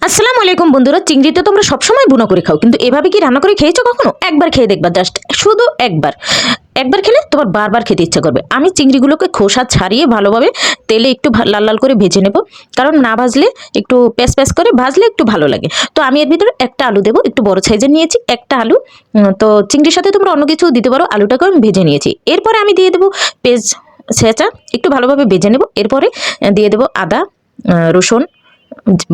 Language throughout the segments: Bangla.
আসসালামু আলাইকুম বন্ধুরা, চিংড়ি তো তোমরা সবসময় বুনো করে খাও, কিন্তু এভাবে কি রান্না করে খেয়েছো কখনো? একবার খেয়ে দেখবা, জাস্ট শুধু একবার। একবার খেলে তোমার বারবার খেতে ইচ্ছা করবে। আমি চিংড়িগুলোকে খোসা ছাড়িয়ে ভালোভাবে তেলে একটু লাল লাল করে ভেজে নেব, কারণ না ভাজলে একটু প্যাস প্যাস করে ভাজলে একটু ভালো লাগে। তো আমি এর ভিতরে একটা আলু দেবো, একটু বড় সাইজের নিয়েছি একটা আলু। তো চিংড়ির সাথে তোমরা অন্য কিছু দিতে পারো, আলুটাকে আমি ভেজে নিয়েছি। এরপরে আমি দিয়ে দেবো পেঁয়াজ ছেঁচা, একটু ভালোভাবে ভেজে নেব। এরপরে দিয়ে দেবো আদা, রসুন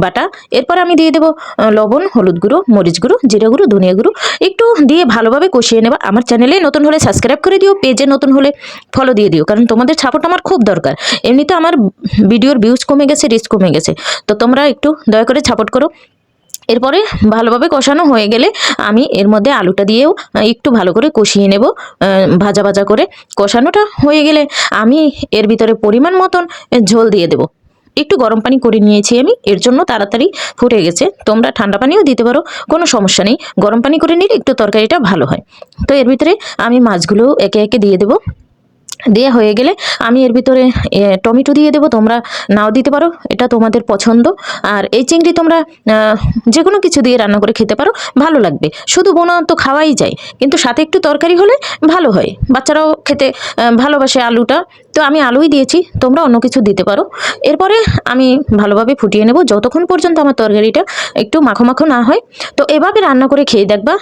বাটা। এরপর আমি দিয়ে দেবো লবণ, হলুদ গুঁড়ো, মরিচ গুঁড়ো, জিরে গুঁড়ো, ধনিয়া গুঁড়ো একটু দিয়ে ভালোভাবে কষিয়ে নেবা। আমার চ্যানেলে নতুন হলে সাবস্ক্রাইব করে দিও, পেজে নতুন হলে ফলো দিয়ে দিও, কারণ তোমাদের সাপোর্ট আমার খুব দরকার। এমনিতে আমার ভিডিওর ভিউজ কমে গেছে, রিচ কমে গেছে, তো তোমরা একটু দয়া করে সাপোর্ট করো। এরপরে ভালোভাবে কষানো হয়ে গেলে আমি এর মধ্যে আলুটা দিয়েও একটু ভালো করে কষিয়ে নেব। ভাজা ভাজা করে কষানোটা হয়ে গেলে আমি এর ভিতরে পরিমাণ মতন ঝোল দিয়ে দেবো। একটু গরম পানি করে নিয়েছি আমি, এর জন্য তাড়াতাড়ি ফুটে গেছে। তোমরা ঠান্ডা পানিও দিতে পারো, কোনো সমস্যা নেই। গরম পানি করে নিলে একটু তরকারিটা ভালো হয়। তো এর ভিতরে আমি মাছগুলো একে একে দিয়ে দেবো। দেওয়া হয়ে গেলে আমি এর ভিতরে টমেটো দিয়ে দেবো, তোমরা নাও দিতে পারো, এটা তোমাদের পছন্দ। আর এই চিংড়ি তোমরা যে কোনো কিছু দিয়ে রান্না করে খেতে পারো, ভালো লাগবে। শুধু বোনা তো খাওয়াই যায়, কিন্তু সাথে একটু তরকারি হলে ভালো হয়। বাচ্চারাও খেতে ভালোবাসে আলুটা, তো আমি আলুই দিয়েছি, তোমরা অন্য কিছু দিতে পারো। এরপরে আমি ভালোভাবে ফুটিয়ে নেব যতক্ষণ পর্যন্ত আমার তরকারিটা একটু মাখো মাখো না হয়। তো এভাবে রান্না করে খেয়ে দেখবা,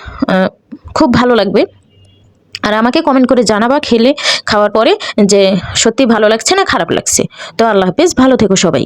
খুব ভালো লাগবে। আর আমাকে কমেন্ট করে জানাবা খেলে, খাওয়ার পরে, যে সত্যি ভালো লাগছে না খারাপ লাগছে। তো আল্লাহ হাফেজ, ভালো থেকো সবাই।